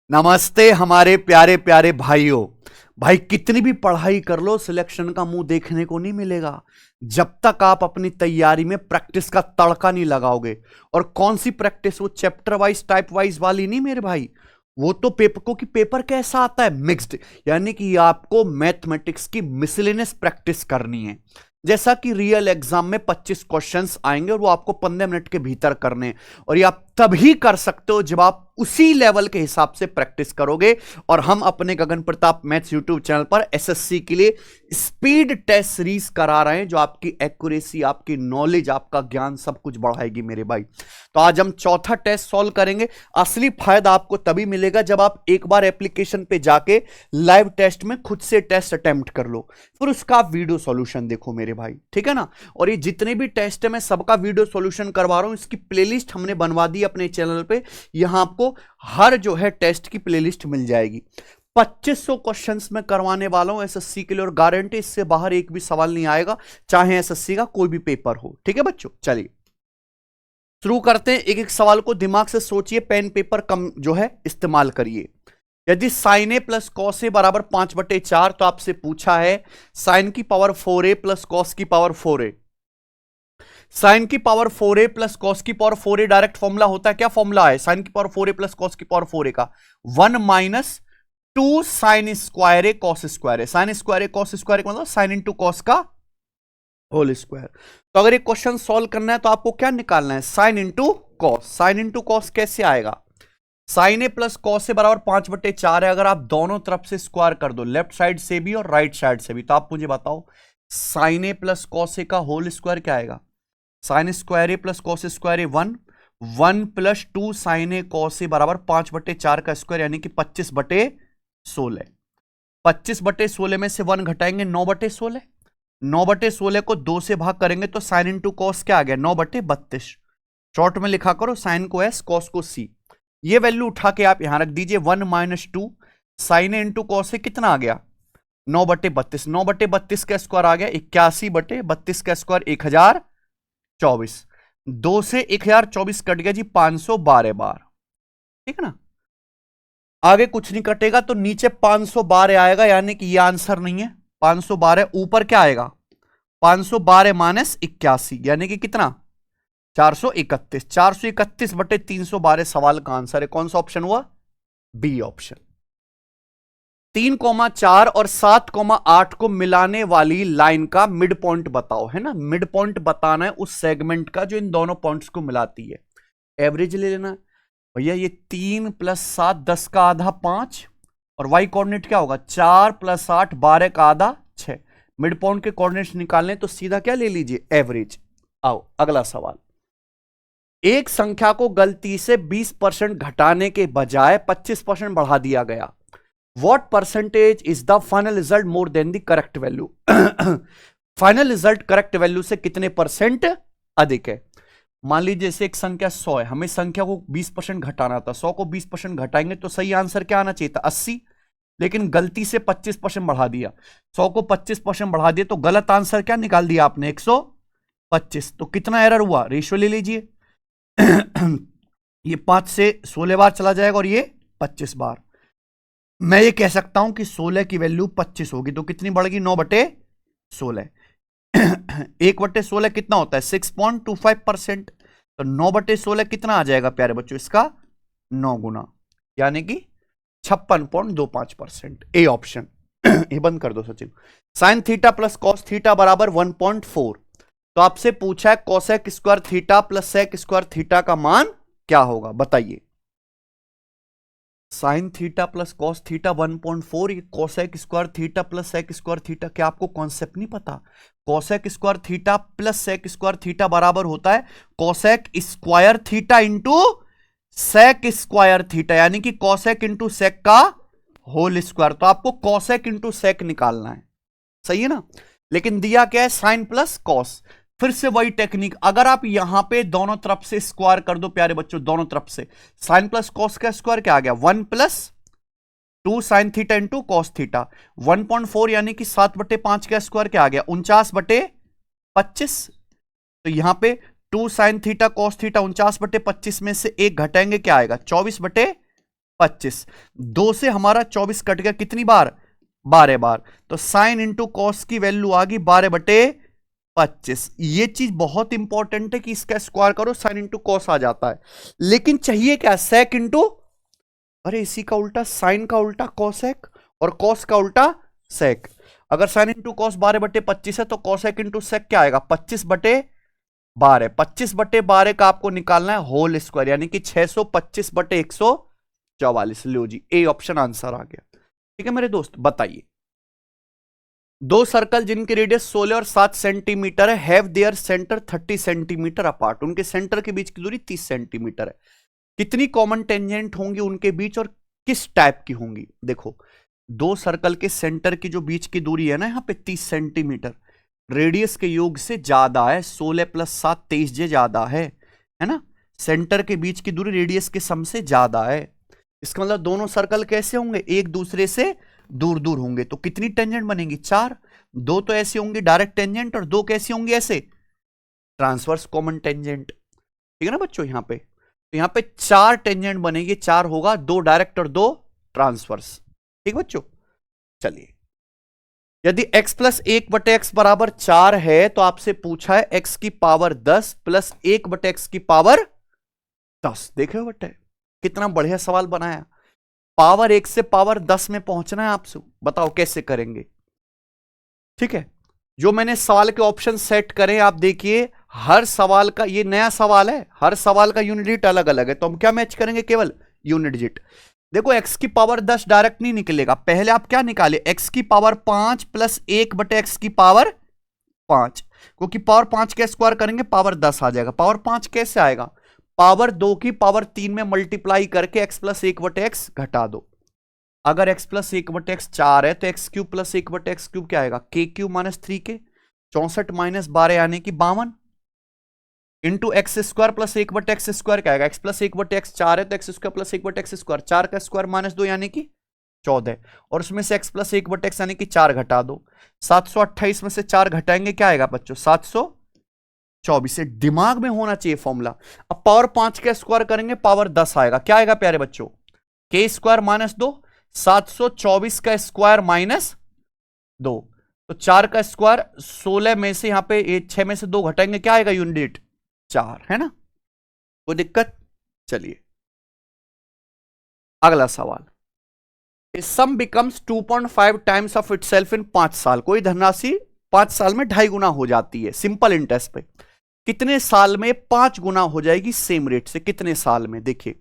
नमस्ते हमारे प्यारे प्यारे भाइयों। भाई कितनी भी पढ़ाई कर लो सिलेक्शन का मुंह देखने को नहीं मिलेगा जब तक आप अपनी तैयारी में प्रैक्टिस का तड़का नहीं लगाओगे। और कौन सी प्रैक्टिस? वो चैप्टर वाइज टाइप वाइज वाली नहीं मेरे भाई। वो तो पेपर को कि पेपर कैसा आता है, मिक्स्ड। यानी कि आपको मैथमेटिक्स की मिसलेनियस प्रैक्टिस करनी है। जैसा कि रियल एग्जाम में 25 क्वेश्चंस आएंगे और वो आपको 15 मिनट के भीतर करने हैं। और ये आप तभी कर सकते हो जब आप उसी लेवल के हिसाब से प्रैक्टिस करोगे। और हम अपने गगन प्रताप मैथ्स यूट्यूब चैनल पर एसएससी के लिए स्पीड टेस्ट सीरीज करा रहे हैं, जो आपकी एक्यूरेसी, आपकी नॉलेज, आपका ज्ञान सब कुछ बढ़ाएगी मेरे भाई। तो आज हम चौथा टेस्ट सॉल्व करेंगे। असली फायदा आपको तभी मिलेगा जब आप एक बार एप्लीकेशन पे जाके लाइव टेस्ट में खुद से टेस्ट अटेम्प्ट कर लो, फिर उसका आप वीडियो सॉल्यूशन देखो मेरे भाई, ठीक है ना। और ये जितने भी टेस्ट है मैं सबका वीडियो सॉल्यूशन करवा रहा हूं। इसकी प्लेलिस्ट हमने बनवा दी अपने चैनल पे। यहां आपको हर जो है टेस्ट की प्लेलिस्ट मिल जाएगी। 2500 क्वेश्चंस में करवाने वाला हूं एसएससी के लिए, और गारंटी इससे बाहर एक भी सवाल नहीं आएगा, चाहे एसएससी का कोई भी पेपर हो। ठीक है बच्चों, चलिए शुरू करते हैं। एक एक सवाल को दिमाग से सोचिए, पेन पेपर कम जो है इस्तेमाल करिए। यदि sign A plus cos A बराबर 5/4, तो आपसे पूछा है साइन की पावर 4a प्लस कॉस की पावर 4a। साइन की पावर 4a प्लस कॉस की पावर 4a डायरेक्ट फॉर्मूला होता है। क्या फॉर्मूला है साइन की पावर 4a प्लस कॉस की पावर 4a का? 1 माइनस 2 साइन स्क्वायर ए कॉस स्क्वायर ए। साइन स्क्वायर ए कॉस स्क्वायर मतलब साइन इंटू कॉस का होल स्क्वायर। तो अगर ये क्वेश्चन सॉल्व करना है तो आपको क्या निकालना है? Sine into cos. Sine into cos कैसे आएगा? Sign A plus cos A बराबर 5/4 है। अगर आप दोनों तरफ से स्क्वायर कर दो, लेफ्ट साइड से भी और राइट साइड से भी, तो आप मुझे बताओ sign A plus cos A का होल स्क्वायर क्या आएगा? Sine square A plus cos square A 1, 1 plus 2 sign A cos A बराबर 5/4 का स्क्वायर, यानी कि 25/16। 25/16 में से 1 घटाएंगे 9/16। 9/16 को 2 से भाग करेंगे तो साइन इंटू कॉस क्या आ गया? 9/32। शॉर्ट में लिखा करो, साइन को एस कॉस को सी। ये वैल्यू उठा के आप यहां रख दीजिए। 1 minus 2 sign A into cos A कितना आ गया? 9/32। 9/32 का स्क्वायर आ गया 81/32 का स्क्वायर 1024। 2 से 1024 कट गया जी 512 बार। ठीक है ना। आगे कुछ नहीं कटेगा तो नीचे 512 आएगा, यानी कि ये आंसर नहीं है। 512 ऊपर क्या आएगा? 512 माइनस 81, यानी कि कितना? 431। 431/312 सवाल का आंसर है। कौन सा ऑप्शन हुआ? B option. 3,4 और 7,8 को मिलाने वाली लाइन का मिड पॉइंट बताओ, है ना। मिड पॉइंट बताना है उस सेगमेंट का जो इन दोनों पॉइंट्स को मिलाती है। एवरेज ले लेना है भैया। ये 3 + 7 10 का आधा 5, और वाई कोऑर्डिनेट क्या होगा? 4 + 8 12 का आधा 6। मिड पॉइंट के कोऑर्डिनेट्स निकालने तो सीधा क्या ले लीजिए? एवरेज। आओ अगला सवाल। एक संख्या को गलती से 20% घटाने के बजाय 25% बढ़ा दिया गया। What percentage is the final result more than the correct value? Final result correct value से कितने परसेंट अधिक है? मान लीजिए जैसे एक संख्या 100 है, हमें संख्या को 20% घटाना था। 100 को 20% घटाएंगे तो सही आंसर क्या आना चाहिए था? 80। लेकिन गलती से 25% बढ़ा दिया। 100 को 25% बढ़ा दिया तो गलत आंसर क्या निकाल दिया आपने? 125। तो कितना एरर हुआ? रेशियो ले लीजिए। ये 5 से 16 बार चला जाएगा और ये 25 बार। मैं ये कह सकता हूं कि 16 की वैल्यू 25 होगी, तो कितनी बढ़ेगी? 9/16। 1/16 कितना होता है? 6.25%। तो 9/16 कितना आ जाएगा प्यारे बच्चों? इसका 9 गुना, यानी कि 56.25%। A option. ये बंद कर दो Sachin. Sine theta plus cos theta बराबर 1.4। तो आपसे पूछा है cosec square theta plus sec square theta का मान क्या होगा? बताइए। Sine theta plus cos theta 1.4, cosec square theta plus sec square theta. क्या आपको कॉन्सेप्ट नहीं पता? Cosec square theta plus sec square theta बराबर होता है cosec square theta into sec square theta, यानी कि कोसेक इंटू सेक का होल स्क्वायर। तो आपको कोसेक इंटू सेक निकालना है, सही है ना। लेकिन दिया क्या है? Sine plus cos. फिर से वही टेक्निक, अगर आप यहां पे दोनों तरफ से स्क्वायर कर दो प्यारे बच्चों, दोनों तरफ से साइन प्लस कॉस का स्क्वायर क्या आ गया? 1 + 2 sine theta into cos theta. 1.4 यानी कि 7/5 का स्क्वायर क्या आ गया? 49/25। तो यहां पे 2 साइन थीटा कॉस थीटा 49/25 में से 1 घटाएंगे क्या आएगा? 24/25। 25। 2 से हमारा 24 कट गया, कितनी बार? 12 बार। तो साइन इंटू कॉस की वैल्यू आ गई 12/25। ये चीज बहुत इंपॉर्टेंट है कि इसका स्क्वायर करो, साइन इंटू कॉस आ जाता है। लेकिन चाहिए क्या? सेक इंटू, अरे इसी का उल्टा, साइन का उल्टा कॉसेक और कॉस का उल्टा सेक। अगर साइन इंटू कॉस 12/25 है तो कॉसेक इंटू सेक क्या आएगा? 25/12। 25/12 का आपको निकालना है होल स्क्वायर, यानी कि 625/144। लो जी, ए ऑप्शन आंसर आ गया। ठीक है मेरे दोस्त, बताइए। दो सर्कल जिनकी रेडियस 16 और 7 सेंटीमीटर है, have their centre 30 centimetre apart. उनके सेंटर के बीच की दूरी 30 सेंटीमीटर है। कितनी कॉमन टेंजेंट होंगी उनके बीच और किस टाइप की होंगी? देखो, दो सर्कल के सेंटर की जो बीच की दूरी है ना यहां पे 30 सेंटीमीटर, रेडियस के योग से ज्यादा है। 16 + 7 23 जे ज्यादा है ना। सेंटर के बीच की दूरी रेडियस के सम से ज्यादा है। इसका मतलब दोनों सर्कल कैसे होंगे? एक दूसरे से दूर दूर होंगे। तो कितनी टेंजेंट बनेंगी? 4। दो तो ऐसी होंगी डायरेक्ट टेंजेंट, और दो कैसी होंगी? ऐसे ट्रांसवर्स कॉमन टेंजेंट। ठीक है ना बच्चों? यहां पे तो यहां पे 4 टेंजेंट बनेगी। 4 होगा, 2 डायरेक्ट और 2 ट्रांसवर्स। ठीक बच्चों, चलिए। यदि x + 1/x बराबर 4 है तो आपसे पूछा है x की पावर 10 + 1/x की पावर 10। देखे बटे, कितना बढ़िया सवाल बनाया। पावर 1 से पावर 10 में पहुंचना है आपसे, बताओ कैसे करेंगे? ठीक है, जो मैंने सवाल के ऑप्शन सेट करे आप देखिए, हर सवाल का, ये नया सवाल है, हर सवाल का यूनिट डिजिट अलग अलग है। तो हम क्या मैच करेंगे? केवल यूनिट डिजिट। देखो, x की पावर 10 डायरेक्ट नहीं निकलेगा। पहले आप क्या निकाले? x की पावर 5 + 1/x की पावर 5, क्योंकि पावर 5 का स्क्वायर करेंगे पावर 10 आ जाएगा। पावर 5 कैसे आएगा? पावर 2 की पावर 3 में मल्टीप्लाई करके x + 1/x घटा दो। अगर x + 1/x 4 है तो x³ + 1/x³ क्या आएगा? k³ - 3k, 64 - 12 यानी कि 52, इंटू x² + 1/x² क्या आएगा? x + 1/x 4 है तो x² + 1/x², 4 का स्क्वायर -2 यानी कि 14, और उसमें से x + 1/x यानी कि 4 घटा दो। 728 में से 4 घटाएंगे क्या आएगा बच्चों? 724। से दिमाग में होना चाहिए फॉर्मूला। अब पावर 5 का स्क्वायर करेंगे पावर 10 आएगा। क्या आएगा प्यारे बच्चों? k² - 2, 724 का स्क्वायर -2, तो 4 का स्क्वायर 16 में से यहां पे 6 में से 2 घटाएंगे क्या आएगा? यूनिट 4, है ना? कोई दिक्कत? चलिए अगला सवाल। सम बिकम्स 2.5 टाइम्स ऑफ इटसेल्फ इन 5 साल। कोई धनराशि 5 साल में 2.5 गुना हो जाती है सिंपल इंटरेस्ट पे। कितने साल में 5 गुना हो जाएगी सेम रेट से? कितने साल में? देखिए,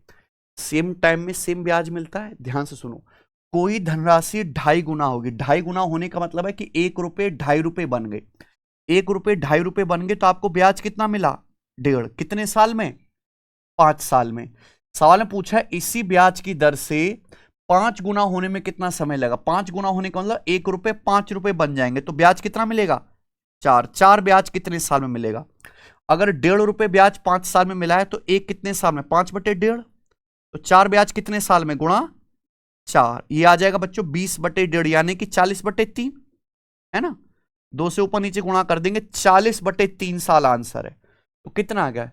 सेम टाइम में सेम ब्याज मिलता है। ध्यान से सुनो, कोई धनराशि 2.5 गुना होगी। 2.5 गुना होने का मतलब है कि 1 रुपए 2.5 रुपए बन गए। 1 रुपए 2.5 रुपए बन गए तो आपको ब्याज कितना मिला? 1.5। कितने साल में? 5 साल में। सवाल में पूछा है इसी ब्याज की दर से 5 गुना होने में कितना समय लगा? 5 गुना होने का मतलब 1 रुपए 5 रुपए बन जाएंगे, तो ब्याज कितना मिलेगा? 4। 4 ब्याज कितने साल में मिलेगा? अगर 1.5 रुपए ब्याज 5 साल में मिला है तो 1 कितने साल में? 5/1.5, तो 4 ब्याज कितने साल में? गुणा 4, ये आ जाएगा बच्चों 20/1.5 यानी कि 40/3, है ना? 2 से ऊपर नीचे गुणा कर देंगे, 40/3 साल आंसर है। तो कितना आ गया?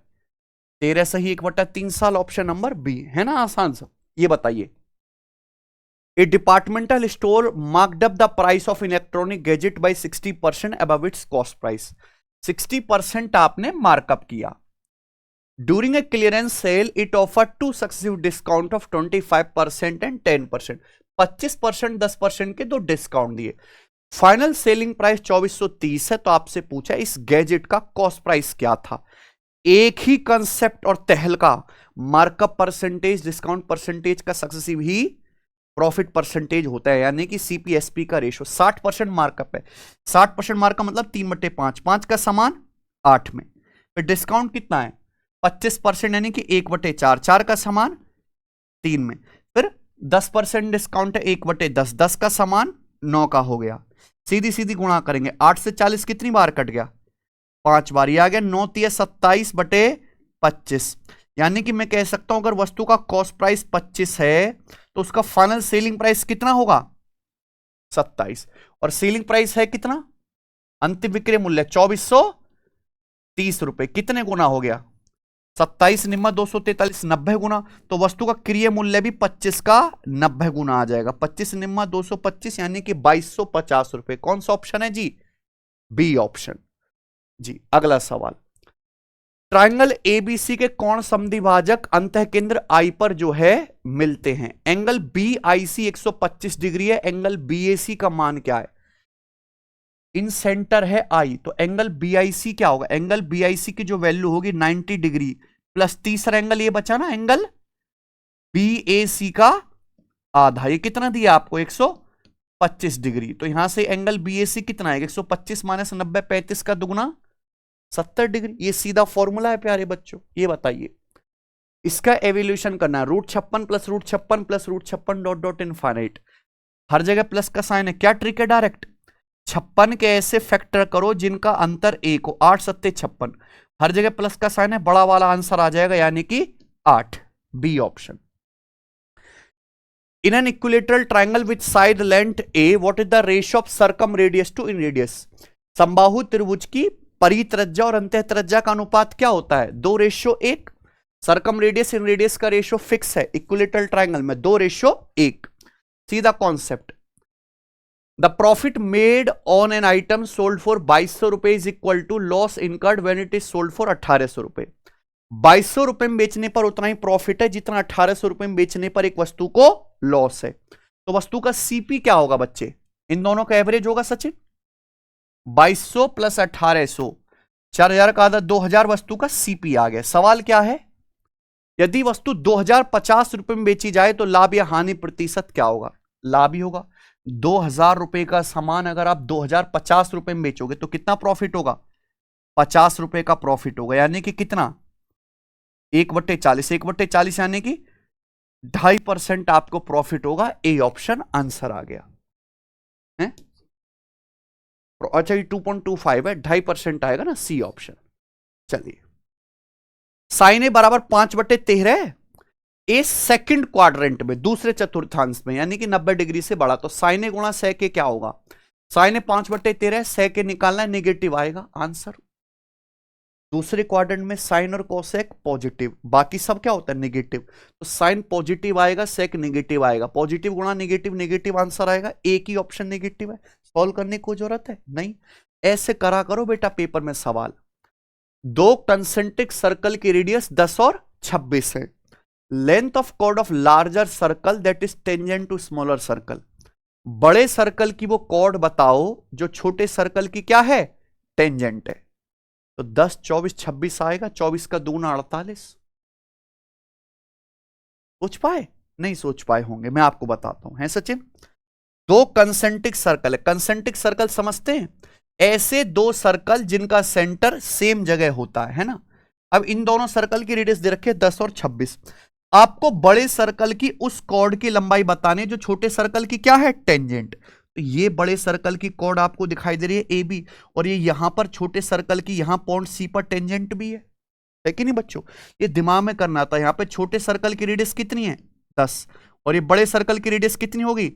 13 सही 1/3 साल, ऑप्शन नंबर बी, है ना? आसान सा। ये बताइए, a departmental store marked up the price of electronic gadget by 60% above its cost price. 60% आपने मार्कअप किया। During a clearance sale it offer 2 successive discount of 25% and 10%। 25%, 10% के 2 डिस्काउंट दिए। फाइनल सेलिंग प्राइस 2430 है। तो आपसे पूछा इस गैजेट का कॉस्ट प्राइस क्या था? एक ही कंसेप्ट और तहलका, मार्कअप परसेंटेज डिस्काउंट परसेंटेज का सक्सेसिव ही प्रॉफिट परसेंटेज होता है, यानी कि सीपीएसपी का रेशो। 60% मार्कअप है। 60% मार्कअप मतलब 3/5, 5 का समान 8 में। फिर डिस्काउंट कितना है? 25% यानी कि 1/4, 4 का समान 3 में। फिर 10% डिस्काउंट है 1/10, 10 का समान 9 का हो गया। सीधी सीधी गुणा करेंगे, 8 से 40 कितनी बार कट गया? 5 बार। ये आ गया 9 × 27/25, यानी कि मैं कह सकता हूं अगर वस्तु का कॉस्ट प्राइस 25 है तो उसका फाइनल सेलिंग प्राइस कितना होगा? 27। और सेलिंग प्राइस है कितना? अंतिम विक्रय मूल्य 2430 रुपए। कितने गुना हो गया? 27 निम्मा 243 90 गुना, तो वस्तु का क्रिय मूल्य भी 25 का 90 गुना आ जाएगा। 25 निम्मा 225 यानी कि 2250 रुपए। कौन सा ऑप्शन है जी? बी ऑप्शन जी। अगला सवाल, ट्रायंगल एबीसी के कोण समद्विभाजक अंतःकेंद्र आई पर जो है मिलते हैं। Angle B I C 125 degree है, एंगल बीएसी का मान क्या है? इन सेंटर है आई, तो एंगल बीआईसी क्या होगा? एंगल बीआईसी की जो वैल्यू होगी 90 डिग्री प्लस तीसरा एंगल ये बचा ना, एंगल बीएसी का आधा, ये कितना दिया आपको? 125 डिग्री। तो यहां से एंगल बीएसी कितना है? 125 माइनस 90, 35 का दुगुना 70 डिग्री। ये सीधा फॉर्मूला है प्यारे बच्चों। ये बताइए, इसका एवोल्यूशन करना है, √56 plus √56 plus √56 dot dot infinite. हर जगह प्लस का साइन है। क्या ट्रिक है? डायरेक्ट 56 के ऐसे फैक्टर करो जिनका अंतर 1 हो। 8 सत्ते 56, हर जगह प्लस का साइन है, बड़ा वाला आंसर आ जाएगा यानी कि 8, B option. In an equilateral triangle with side length A, what is the ratio of circumradius to inradius? समबाहु त्रिभुज की परित्रज्या और अंतः त्रिज्या का अनुपात क्या होता है? 2:1। सर्कम रेडियस इन रेडियस का रेशियो फिक्स है इक्विलेटरल ट्राइंगल में, 2:1। सीधा concept. The profit made on an item sold for 2200 रुपए is equal to loss incurred when it is sold for 1800 रुपए। 2200 रुपए में बेचने पर उतना ही प्रॉफिट है जितना 1800 रुपए में बेचने पर एक वस्तु को लॉस है। तो वस्तु का सीपी क्या होगा बच्चे? इन दोनों का एवरेज होगा सचिन। 2200 प्लस 1800, 4000 का आधा 2000, वस्तु का सीपी आ गया। सवाल क्या है? यदि वस्तु 2050 रुपए में बेची जाए तो लाभ या हानि प्रतिशत क्या होगा? लाभ ही होगा। 2000 रुपए का सामान अगर आप 2050 रुपए में बेचोगे तो कितना प्रॉफिट होगा? 50 रुपए का प्रॉफिट होगा, यानी कि कितना? 1/40। 1/40 यानी कि 2.5% आपको प्रॉफिट होगा। ए ऑप्शन आंसर आ गया है। अच्छा, ये 2.25 है, 2.5% आएगा ना, सी ऑप्शन। चलिए, साइन ए बराबर 5/13 ए सेकंड क्वाड्रेंट में, दूसरे चतुर्थांश में, यानी कि 90 डिग्री से बड़ा। तो साइन ए गुणा sec क्या होगा? साइन ए 5/13, sec निकालना है, नेगेटिव आएगा आंसर। दूसरे क्वाड्रेंट में साइन और कोसेक पॉजिटिव, बाकी सब क्या होता है? नेगेटिव। तो साइन पॉजिटिव आएगा, sec नेगेटिव आएगा, पॉजिटिव गुणा नेगेटिव, नेगेटिव आंसर आएगा। एक ही ऑप्शन नेगेटिव है, सॉल्व करने की जरूरत है नहीं। ऐसे करा करो बेटा पेपर में सवाल। दो कंसेंट्रिक सर्कल की रेडियस 10 और 26 है। Length of chord of larger circle that is tangent to smaller circle. बड़े सर्कल की वो कॉर्ड बताओ जो छोटे सर्कल की क्या है? टेंजेंट है। तो 10, 24, 26 आएगा। 24 का दूना 48। सोच पाए? नहीं सोच पाए होंगे, मैं आपको बताता हूं। है सचिन? दो कंसेंट्रिक सर्कल है। कंसेंट्रिक सर्कल समझते हैं? ऐसे दो सर्कल जिनका सेंटर सेम जगह होता है ना। अब इन दोनों सर्कल की रेडियस दे रखी है 10 और 26। आपको बड़े सर्कल की उस कॉर्ड की लंबाई बताने जो छोटे सर्कल की क्या है? टेंजेंट। तो ये बड़े सर्कल की कॉर्ड आपको दिखाई दे रही है ए बी, और ये यहां पर छोटे सर्कल की यहां पॉइंट सी पर टेंजेंट भी है कि नहीं बच्चों? ये दिमाग में करना था। यहां पे छोटे सर्कल की रेडियस कितनी है? 10, और ये बड़े सर्कल की रेडियस कितनी होगी?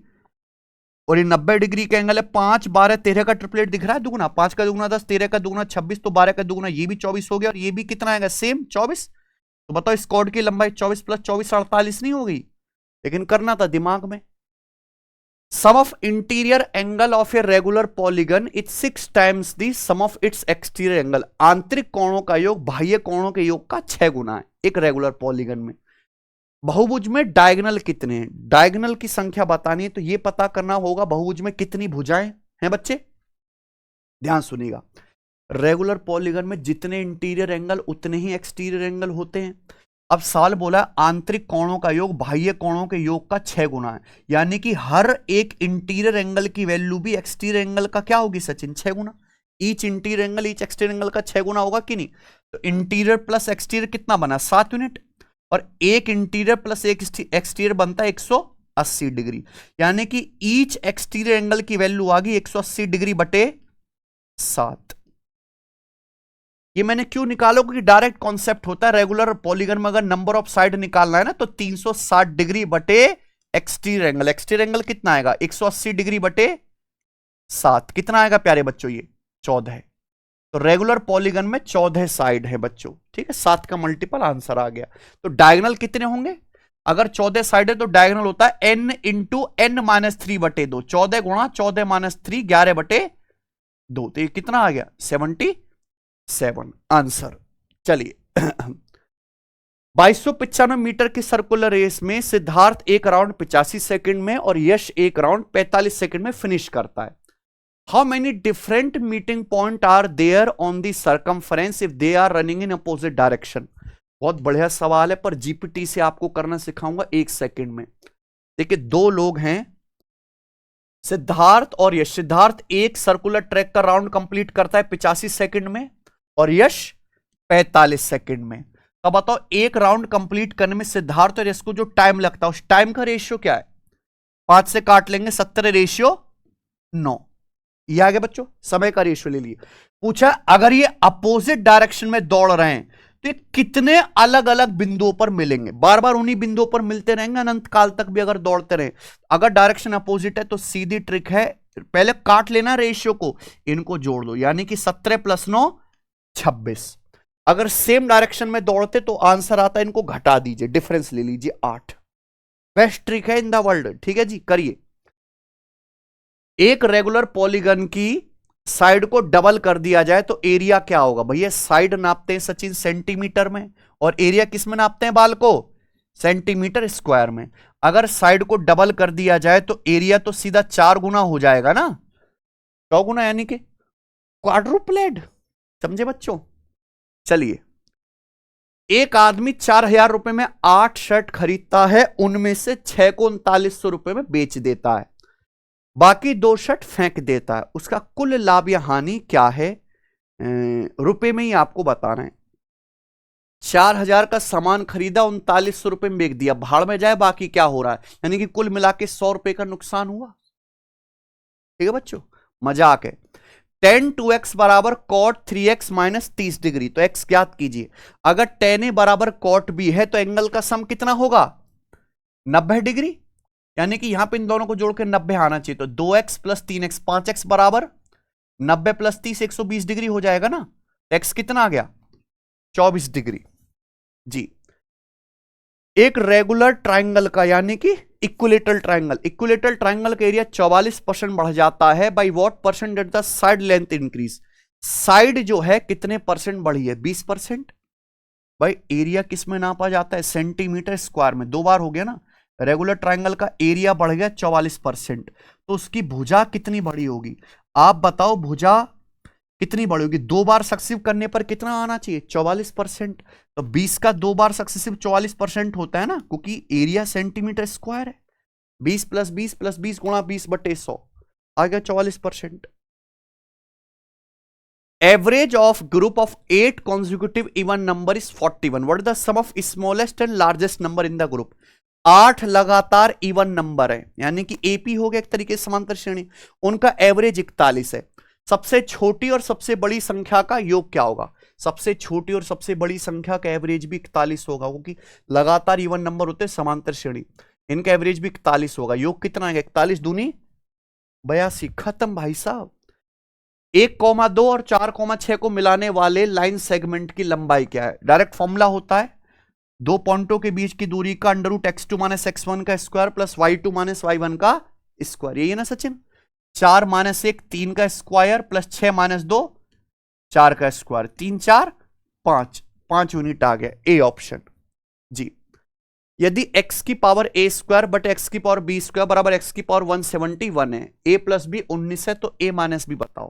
और ये 90 डिग्री का एंगल है। 5, 12, 13 का ट्रिपलेट दिख रहा है दुगुना। 5 का दुगुना 10, 13 का दुगुना 26, तो 12 का दुगुना ये भी 24 हो गया, और ये भी कितना आएगा? सेम 24। तो बताओ इस कॉर्ड की लंबाई 24 प्लस 24 48 नहीं होगी? लेकिन करना था दिमाग में। Sum of interior angle of a regular polygon is 6 times the sum of its exterior angle. आंतरिक कोणों का योग बाह्य कोणों के योग का 6 गुना है एक रेगुलर पॉलीगन में। बहुभुज में डायगोनल कितने हैं? डायगोनल की संख्या बतानी है तो यह पता करना होगा बहुभुज में कितनी भुजाएं हैं बच्चे। ध्यान सुनिएगा, रेगुलर पॉलीगन में जितने इंटीरियर एंगल उतने ही एक्सटीरियर एंगल होते हैं। अब सवाल बोला आंतरिक कोणों का योग बाह्य कोणों के योग का 6 गुना है, यानी कि हर एक इंटीरियर एंगल की वैल्यू भी एक्सटीरियर एंगल का क्या होगी सचिन? 6 गुना। Each interior angle each exterior angle का 6 गुना होगा कि नहीं? तो इंटीरियर प्लस एक्सटीरियर कितना बना? 7 यूनिट, और एक इंटीरियर प्लस एक एक्सटीरियर बनता है 180 डिग्री, यानी कि ईच एक्सटीरियर एंगल की वैल्यू आ गई 180 डिग्री बटे 7। ये मैंने क्यों निकालो? क्योंकि डायरेक्ट कॉन्सेप्ट होता है रेगुलर पॉलीगन में अगर नंबर ऑफ साइड निकालना है ना तो 360 डिग्री बटे एक्सटीरियर एंगल। एक्सटीरियर एंगल कितना आएगा? 180 डिग्री बटे 7। कितना आएगा प्यारे बच्चों? ये 14 है। तो रेगुलर पॉलीगन में 14 साइड है बच्चों, ठीक है, 7 का मल्टीपल आंसर आ गया। तो डायगोनल कितने होंगे? अगर 14 साइड है तो डायगोनल होता है n इंटू n माइनस 3/2, 14 गुणा 14 माइनस 3, 11/2। तो ये कितना आ गया? 77 आंसर। चलिए 2295 मीटर की सर्कुलर रेस में सिद्धार्थ एक राउंड 85 सेकंड में और यश एक राउंड 45 सेकंड में फिनिश करता है। How many different meeting point are there on the circumference if they are running in opposite direction? बहुत बढ़िया सवाल है, पर जीपीटी से आपको करना सिखाऊंगा 1 सेकंड में। देखिए, दो लोग हैं, सिद्धार्थ और यश। सिद्धार्थ एक सर्कुलर ट्रैक का राउंड कंप्लीट करता है 85 सेकंड में और यश 45 सेकंड में। तो बताओ, एक राउंड कंप्लीट करने में सिद्धार्थ और यश को जो टाइम लगता है उस टाइम का रेशियो क्या है? 5 से काट लेंगे, 70/9। ये आ गया बच्चों, समय का रेशियो ले लिए। पूछा अगर ये अपोजिट डायरेक्शन में दौड़ रहे हैं तो ये कितने अलग अलग बिंदुओं पर मिलेंगे? बार बार उन्हीं बिंदुओं पर मिलते रहेंगे अनंत काल तक भी अगर दौड़ते रहे। अगर डायरेक्शन अपोजिट है तो सीधी ट्रिक है, पहले काट लेना रेशियो को, इनको जोड़ दो, यानी कि 17 + 9 26। अगर सेम डायरेक्शन में दौड़ते तो आंसर आता है, इनको घटा दीजिए, डिफरेंस ले लीजिए 8। बेस्ट ट्रिक है इन द वर्ल्ड, ठीक है जी, करिए। एक रेगुलर पॉलीगन की साइड को डबल कर दिया जाए तो एरिया क्या होगा? भैया साइड नापते हैं सचिन सेंटीमीटर में, और एरिया किस में नापते हैं बाल को? सेंटीमीटर स्क्वायर में। अगर साइड को डबल कर दिया जाए तो एरिया तो सीधा 4 गुना हो जाएगा ना, 100 गुना, यानी कि क्वाड्रुप्लेड। समझे बच्चों? चलिए, एक आदमी 4000 रुपए में 8 शर्ट खरीदता है, उनमें से 6 को 3900 रुपए में बेच देता है, बाकी 2 शर्ट फेंक देता है। उसका कुल लाभ या हानि क्या है? रुपए में ही आपको बताना है। 4000 का सामान खरीदा, 3900 रुपए में बेच दिया, भाड़ में जाए, बाकी क्या हो रहा है? यानी कि कुल मिला के 100 रुपए का नुकसान हुआ। ठीक है बच्चों, मजाक है। tan 2x बराबर cot 3x माइनस 30 डिग्री, तो x ज्ञात कीजिए। अगर tan a बराबर cot b है तो एंगल का सम कितना होगा? 90 डिग्री, यानी कि यहां पे इन दोनों को जोड़ के 90 आना चाहिए। तो 2x + 3x, 5x बराबर 90 + 30 120 डिग्री हो जाएगा ना। x कितना आ गया? 24 डिग्री जी। एक रेगुलर ट्राइंगल का, यानी कि इक्विलेटरल ट्राइंगल का एरिया 44% बढ़ जाता है। By what percent did the side length increase? Side जो है कितने परसेंट बढ़ी है? 20%। भाई एरिया किस में नापा जाता है? सेंटीमीटर स्क्वायर में। 2 बार हो गया ना। रेगुलर ट्राइंगल का एरिया बढ़ गया 44%, तो उसकी भुजा कितनी बड़ी होगी? आप बताओ, भुजा कितनी बड़ी होगी? 2 बार सक्सेसिव करने पर कितना आना चाहिए? 44%। तो 20 का 2 बार सक्सेसिव 44% होता है ना, क्योंकि एरिया सेंटीमीटर स्क्वायर है। 20 + 20 + 20 गुणा 20/100 आ गया 44%। Average of group of 8 consecutive even number is 41। What is the sum of smallest and largest number in the group? 8 लगातार इवन नंबर है, यानी कि एपी हो गया एक तरीके से समांतर श्रेणी, उनका एवरेज 41 है। सबसे छोटी और सबसे बड़ी संख्या का योग क्या होगा? सबसे छोटी और सबसे बड़ी संख्या का एवरेज भी 41 होगा, क्योंकि लगातार इवन नंबर होते हैं समांतर श्रेणी, इनका एवरेज भी 41 होगा। योग कितना है? 41 दूनी 82। खत्म भाई साहब। 1,2 और 4,6 को मिलाने वाले लाइन सेगमेंट की लंबाई क्या है? डायरेक्ट फॉर्मूला होता है, 2 पॉइंटों के बीच की दूरी का √x2 - x1 का स्क्वायर प्लस y2 - y1 का स्क्वायर। यही है ना सचिन? 4 - 1 3 का स्क्वायर प्लस 6 - 2 4 का स्क्वायर, 3 4 5, 5 यूनिट आ गया। ए ऑप्शन जी। यदि x की power a square but x की पावर b स्क्वायर बराबर x की पावर 171 है, a + b 19 है, तो a - b बताओ।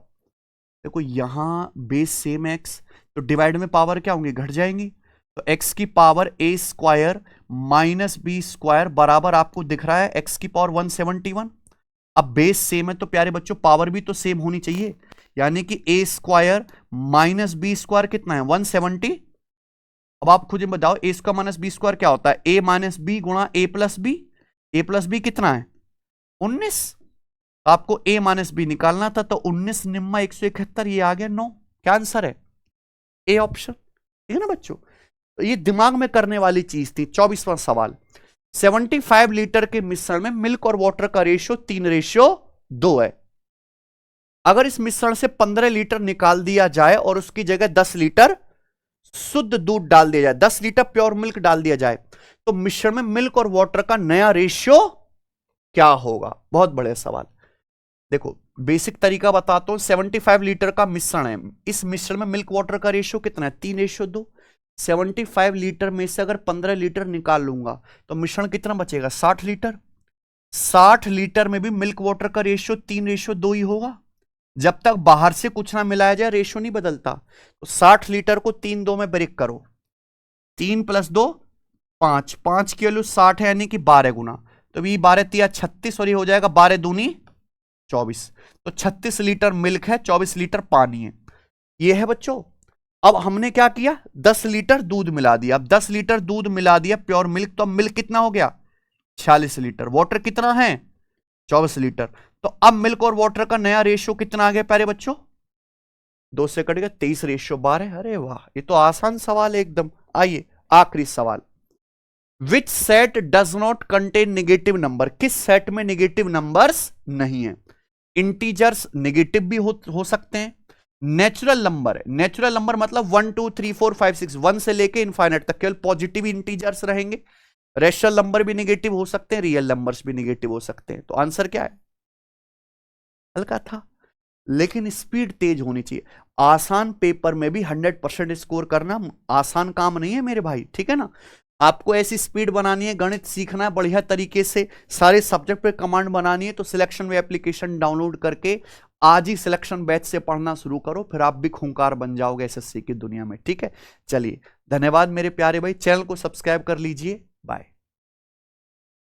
देखो यहां बेस सेम x, तो डिवाइड में पावर क्या होंगी? घट जाएंगी। तो x की power a square minus b square बराबर आपको दिख रहा है x की पावर 171। अब बेस सेम है तो प्यारे बच्चों पावर भी तो सेम होनी चाहिए, यानी कि a square minus b square कितना है? 170। अब आप खुद ही बताओ a square minus b square क्या होता है? a - b गुणा a + b। a + b कितना है? 19। आपको a - b निकालना था, तो 19 निम्मा 171, ये आ गया 9। क्या आंसर है? A option. ठीक है ना बच्चों? तो ये दिमाग में करने वाली चीज थी। 24वां सवाल, 75 लीटर के मिश्रण में मिल्क और वाटर का रेशियो 3:2 है। अगर इस मिश्रण से 15 लीटर निकाल दिया जाए और उसकी जगह 10 लीटर शुद्ध दूध डाल दिया जाए, 10 लीटर प्योर मिल्क डाल दिया जाए, तो मिश्रण में मिल्क और वाटर का नया रेशियो क्या होगा? बहुत बड़े सवाल। देखो बेसिक तरीका बताता हूं। 75 लीटर का मिश्रण है, इस मिश्रण में मिल्क वाटर का रेशियो कितना है? 3:2। 75 लीटर में से अगर 15 लीटर निकाल लूंगा तो मिश्रण कितना बचेगा? 60 लीटर। 60 लीटर में भी मिल्क वाटर का रेशियो 3:2 ही होगा। जब तक बाहर से कुछ ना मिलाया जाए रेशियो नहीं बदलता। तो 60 लीटर को 3-2 में ब्रेक करो, 3 + 2 5, 5 की वैल्यू 60 है, यानी कि 12 गुना। तो ये 12×3 = 36 और ये हो जाएगा 12×2 = 24। तो 36 लीटर मिल्क है, 24 लीटर पानी है। ये है बच्चों। अब हमने क्या किया? 10 लीटर दूध मिला दिया। अब 10 लीटर दूध मिला दिया प्योर मिल्क, तो अब मिल्क कितना हो गया? 46 लीटर। वाटर कितना है? 24 लीटर। तो अब मिल्क और वाटर का नया रेशियो कितना आ गया प्यारे बच्चों? 2 से कट गया 23:12। अरे वाह, ये तो आसान सवाल है एकदम। आइए आखिरी सवाल। Which set does not contain negative number? किस सेट में नेगेटिव नंबर्स नहीं है? इंटीजर्स नेगेटिव भी हो सकते हैं। नेचुरल नंबर है, नेचुरल नंबर मतलब 1 2 3 4 5 6, 1 से लेके इनफाइनाइट तक केवल पॉजिटिव इंटीजर्स रहेंगे। रेशनल नंबर भी नेगेटिव हो सकते हैं, रियल नंबर्स भी नेगेटिव हो सकते हैं। तो आंसर क्या है? हल्का था लेकिन स्पीड तेज होनी चाहिए। आसान पेपर में भी 100% स्कोर करना आसान काम नहीं है मेरे भाई, ठीक है ना? आपको ऐसी स्पीड बनानी है, गणित सीखना है बढ़िया तरीके से, सारे सब्जेक्ट पे कमांड बनानी है, तो सिलेक्शन वे एप्लीकेशन डाउनलोड करके आज ही सिलेक्शन बैच से पढ़ना शुरू करो, फिर आप भी खूंखार बन जाओगे एसएससी की दुनिया में, ठीक है? चलिए धन्यवाद मेरे प्यारे भाई, चैनल को सब्सक्राइब कर लीजिए। बाय।